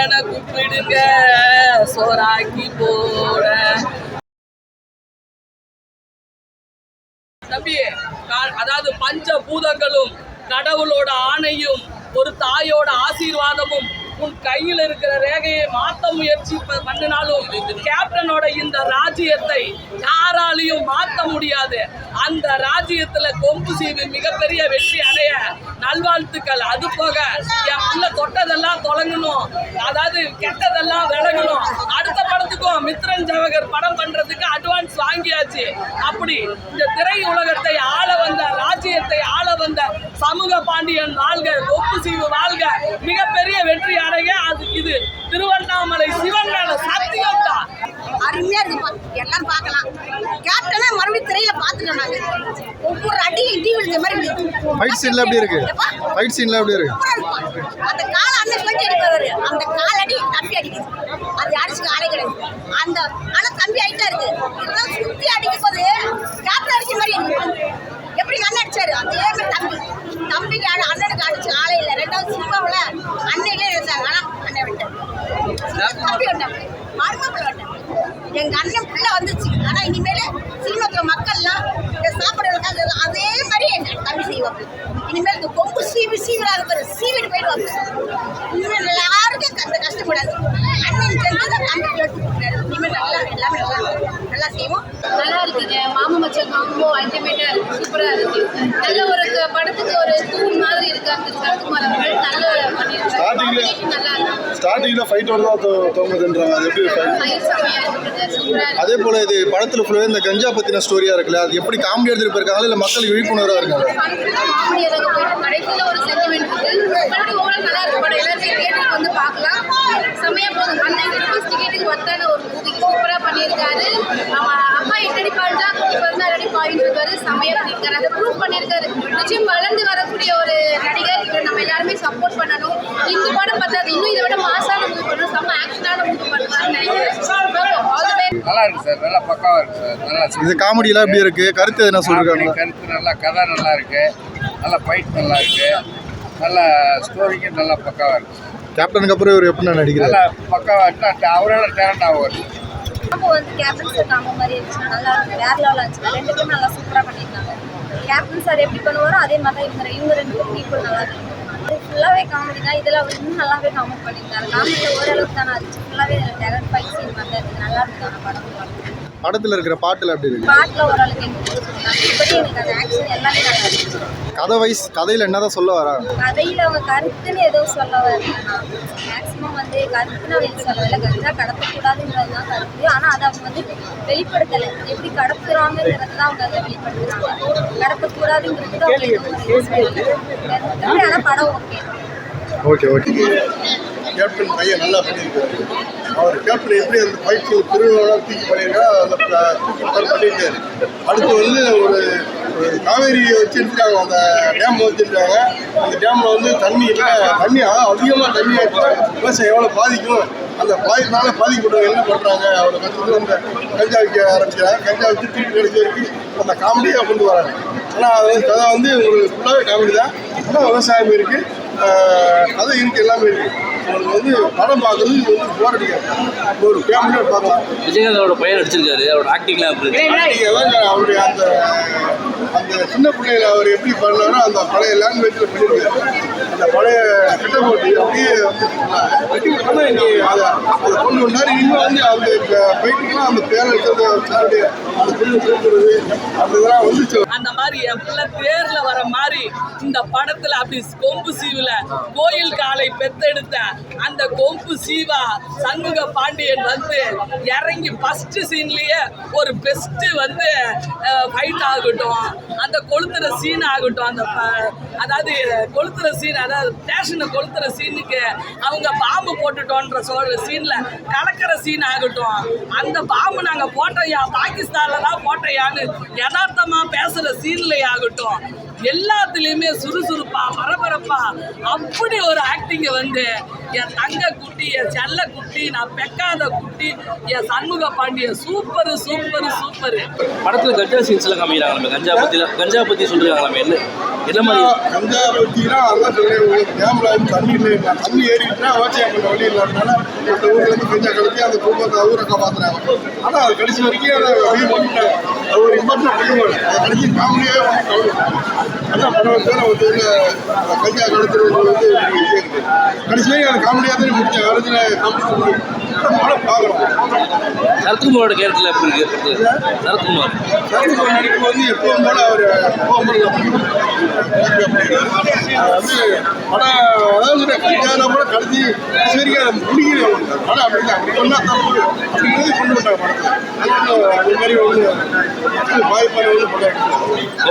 என கூப்பிடுங்க சோறாக்கி போட. தம்பி, அதாவது பஞ்ச பூதங்களும் கடவுளோட ஆணையும் ஒரு தாயோட ஆசீர்வாதமும் உன் கையில் இருக்கிற ரேகையை மாற்ற முயற்சி பண்ணினாலும் கேப்டனோட இந்த ராஜ்யத்தை யாராலையும் மாற்ற முடியாது. அந்த ராஜ்யத்துல கொம்பு சீவு மிகப்பெரிய வெற்றி அடைய நல்வாழ்த்துக்கள். அது போக என் பிள்ளை தொட்டதெல்லாம் தொலைங்கணும், அதாவது கெட்டதெல்லாம் விலகணும். அடுத்த படத்துக்கும் மித்ரன் ஜவகர் படம் பண்றதுக்கு அட்வான்ஸ் வாங்கியாச்சு. அப்படி இந்த திரை உலகத்தை ஆள வந்த ராஜ்யத்தை ஆள வந்த சமூக பாண்டியன் வாழ்க, கொம்பு சீவு வாழ்க, மிகப்பெரிய வெற்றி அடைய. அது இது திருவண்ணாமலை சிவன் மேல சத்தியம் தான். அருமையா இருக்கு, எல்லாரும் பார்க்கலாம். கேப்டனா மறுபடியும் திரையில பாத்துட்டோம் நாங்க. ஒவ்வொரு அடியும் இடி விழுந்த மாதிரி ஃபைட் சீன்ல எப்படி இருக்கு? ஃபைட் சீன்ல எப்படி இருக்கு? அந்த கால அண்ணன் சொல்லி அடிப்பாரு, அந்த கால் அடி தம்பி அடிக்குது, அது அடிச்சு ஆளே கிடையாது. அந்த ஆனா தம்பி ஆயிட்டா இருக்கு, இதெல்லாம் சுத்தி அடிக்கும் போது கேப்டன் அடிச்ச மாதிரி எப்படி அண்ணன் அடிச்சாரு அதே மாதிரி தம்பிக்கு அண்ணனுக்கு அடிச்சு ஆளே இல்லை. ரெண்டாவது சினிமாவில் அன்னையிலே இருந்தாங்க, ஆனா அண்ணன் விட்டார், தம்பி விட்டாங்க, மருமக்களை விட்டாங்க. எங்க அண்ணன் பிள்ளை வந்துச்சு. ஆனா இனிமேல சினிமாத்துல மக்கள்லாம் சாப்பிடுறதுக்காக அதே மாதிரி எங்க தம்பி செய்வாங்க. இனிமேல் இந்த கொம்பு சீவிடாத பேர் சீவிட்டு போயிடுவாங்க. இனிமேல் யாருக்கும் அந்த கஷ்டப்படாது. அண்ணன் செஞ்சு தம்பி கேட்டு இனிமேல் நல்லா எல்லாமே நல்லா செய்வோம். நல்லா இருக்குங்க. மாமா மச்சான் காம்போ அல்டிமேட்டா இருக்கு, சூப்பரா இருக்கு. நல்ல ஒரு படத்துக்கு ஒரு தூண் மாதிரி இருக்கு. அந்த சரத்குமார் அவர்கள் நல்லா பண்ணிருக்காங்க. நல்லா இருக்கு. ஸ்டார்டிங்ல ஃபைட்டோட தான் தோங்குதுன்றாங்க. அது எப்படி ஃபைட் செமையா இருக்கு, சூப்பரா இருக்கு. அதே போல இது படத்துல ஃபுல்லாவே இந்த கஞ்சா பத்தின ஸ்டோரியா இருக்குல்ல, அது எப்படி காமெடி எடுத்துட்டு போயிருக்காங்க இல்ல மக்களுக்கு விழிப்புணர்வா இருக்காங்க? காமெடியா தான் போயிட்டு கடைசியில ஒரு சென்டிமெண்ட் இருக்கு. மறுபடியும் ஓவரால் நல்லா இருக்கு படம். எல்லாரும் தியேட்டருக்கு வந்து பார்க்கலாம். செமையா போகுது. 190 rupees டிக்கெட்டுக்கு ஒத்தான ஒரு மூவி, சூப்பரா பண்ணியிருக்காரு. அவன் அம்மா 8 அடி பாய்ஞ்சா 16 அடி பாயிண்ட் இருக்காரு, செமையா பண்ணியிருக்காரு. அதை ப்ரூவ் பண்ணியிருக்காரு. நிச்சயம் வளர்ந்து வரக்கூடிய ஒரு நடிகர். இவர் நம்ம எல்லாருமே சப்போர்ட் பண்ணணும். இந்த படம் பார்த்தாது, இன்னும் இதை விட மாசான மூவி பண்ணணும், செம்ம ஆக்ஷனான மூவி பண்ணுவாருன்னு நினைக்கிறேன். நல்லா இருக்கு சார், நல்லா பக்காவா இருக்கு சார். நல்லா இது காமெடி எல்லாம் எப்படி இருக்கு? கருத்து என்ன சொல்றாங்க? கருத்து நல்லா, கதை நல்லா இருக்கு, நல்லா ஃபைட் நல்லா இருக்கு, நல்லா ஸ்டோரிக்கு நல்லா பக்காவா இருக்கு. கேப்டனுக்கு அப்புறம் இவர் எப்படி நடிக்கிறார்? நல்லா பக்காவா இருக்கு, அவரோட டேலண்ட் ஆகும். அப்போ வந்து கேப்டன் சார் காம்போ மாதிரி இருந்துச்சு, நல்லா இருக்கு, வேற லெவலில் இருந்துச்சு. ரெண்டு பேரும் நல்லா சூப்பராக பண்ணியிருந்தாங்க. கேப்டன் சார் எப்படி பண்ணுவாரோ அதே மாதிரி தான் இவங்க ரெண்டு பேரும் ஈக்குவல் நல்லா இருக்கு. அது ஃபுல்லாகவே காமெடி தான். இதில் அவர் இன்னும் நல்லாவே காமெடி பண்ணியிருந்தாரு. காமெடி ஓரளவுக்கு தானே இருந்துச்சு, ஃபுல்லாகவே டேரக்ட் ஃபைட் சீன் மாதிரி இருந்துச்சு. நல்லா இருக்காங்க படம். படத்துல இருக்கிற பாட்டுல எப்படி இருக்கு? பாட்டில் ஓரளவுக்கு இப்படி எனக்கு அந்த ஆக்ஷன் எல்லாமே நல்லா இருந்துச்சு. கதை வைஸ் கதையில என்னதான் சொல்ல வராங்க? கதையில் அவங்க கருத்துன்னு எதுவும் சொல்ல வரலன்னா, மேக்ஸிமம் வந்து கருத்துன்னு அவங்க எதுவும் சொல்லவில்லை. கஞ்சா கடத்தக்கூடாதுங்கிறது தான் கருத்து. ஆனால் அதை அவங்க வந்து வெளிப்படுத்தலை. எப்படி கடத்துறாங்கிறது தான் அவங்க அதை வெளிப்படுத்துறாங்க. கடத்தக்கூடாதுங்கிறது அவங்க எதுவும் சொல்லலை. ஆனால் படம் ஓகே ஓகே. கேப்டன் பையன் நல்லா பண்ணியிருக்காரு. அவர் கேப்டன் எப்படி அந்த பயிற்சி திருவிழா தூக்கி பண்ணியிருக்காரு, அந்த தூக்கி பண்ணியிருக்காரு. அடுத்து வந்து ஒரு காவேரியை வச்சுருக்காங்க, அந்த டேம் வச்சுருக்காங்க. அந்த டேமில் வந்து தண்ணி அதிகமாக தண்ணி விவசாயம் எவ்வளோ பாதிக்கும், அந்த பாதினால பாதிக்கப்பட்டவங்க என்ன பண்ணுறாங்க, அவரை கற்றுட்டு அந்த கஞ்சா விற்க ஆரம்பிக்கிறாங்க. கஞ்சா வச்சு திருப்பி கிடைச்ச வரைக்கும் அந்த காமெடியாக கொண்டு வராங்க. ஆனால் அது கதை வந்து உங்களுக்கு ஃபுல்லாகவே காமெடி தான். ஆனால் விவசாயம் இருக்குது, கதை இருக்குது, எல்லாமே இருக்குது. அவங்களுக்கு வந்து படம் பார்க்குறது வந்து போர் அடிக்காது, ஒரு ஃபேமிலியாக பார்க்கலாம். விஜயகாந்தோட பையன் நடிச்சிருக்காரு, அவரோட ஆக்டிங்லாம் அவருடைய அந்த அந்த சின்ன பிள்ளைகளை அவர் எப்படி பண்ணாரோ அந்த பழைய லாங்குவேஜில் பண்ணியிருக்காரு. அந்த பழைய கிட்ட போட்டு அப்படியே வந்து அதை கொண்டு வந்தார். இன்னும் வந்து அந்த பைட்டுக்கெல்லாம் அந்த பேரை இருக்கிறது அந்த பிள்ளை தூக்குறது அந்த இதெல்லாம் வந்துச்சு. அந்த மாதிரி என் பிள்ளை தேர்ல வர மாதிரி இந்த படத்துல அப்படி கொம்பு சீவுல கோயில் காலை பெத்தெடுத்த அந்த கொம்பு சீவா சண்முக பாண்டியன் வந்து இறங்கி ஃபர்ஸ்ட் சீன்லயே ஒரு பெஸ்ட் வந்து ஃபைட் ஆகட்டும், அந்த கொளுத்துற சீன் ஆகட்டும், அந்த அதாவது கொளுத்துற சீன், அதாவது ஸ்டேஷனை கொளுத்துற சீனுக்கு அவங்க பாம்பு போட்டுட்டோன்ற சொல்ற சீன்ல கலக்கிற சீன் ஆகட்டும், அந்த பாம்பு நாங்க போட்டோயா பாகிஸ்தான்ல தான் போட்டோயான்னு யதார்த்தமா பேசுற சீன்ல ஆகட்டும், எல்லாத்துலேயுமே சுறுசுறுப்பா பரபரப்பா அப்படி ஒரு ஆக்டிங்கை வந்து என் தங்க குட்டி, என் செல்ல குட்டி, நான் பெக்காத குட்டி, என் Shanmuga Pandian super super super. படத்தில் கஞ்சா சீன்ஸ்லாம் காமிக்கிறாங்க, கஞ்சா பற்றி சொல்லிருக்காங்களா? என்ன மாதிரி கஞ்சா பற்றினா அதான் சொல்றேன் உங்களுக்கு டேம்ல தண்ணி இல்லை தண்ணி ஏறிட்டுனா விவசாயம் பண்ண வழி இல்லாதனால இந்த ஊர்லேருந்து கஞ்சா கலத்தி அந்த குடும்பத்தை ஊரை காப்பாற்றுறாங்க. ஆனால் அது கடைசி வரைக்கும் அதை வெளியே பண்ணிட்டாங்க. அது ஒரு இம்பார்ட்டன் பண்ணுவாங்க. அதை கடைசி காமெடியாகவே பண்ணி கவனிப்பாங்க. அதான் படம் பேர் ஒரு கஞ்சா கடத்துறது வந்து ஒரு விஷயம் இருக்குது. கடைசி வரைக்கும் அது காமெடியாக தான் முடிச்சேன். காலத்தில் காமெடி படம் பார்க்கணும். சரத்குமாரோட கேரக்டர்ல எப்படி இருக்கு? சரத்குமார் நடிப்பு வந்து எப்பவும் போல அவர் வந்து படம் அதாவது கல்யாணம் கூட கடைசி சரியா முடிக்கிறேன் படம் அப்படிதான் அப்படி சொன்னா தப்பு அப்படிங்கிறது கொண்டு வந்தாங்க படத்தில். அது மாதிரி ஒன்று வாய்ப்பான ஒன்று படம் எடுத்தாங்க.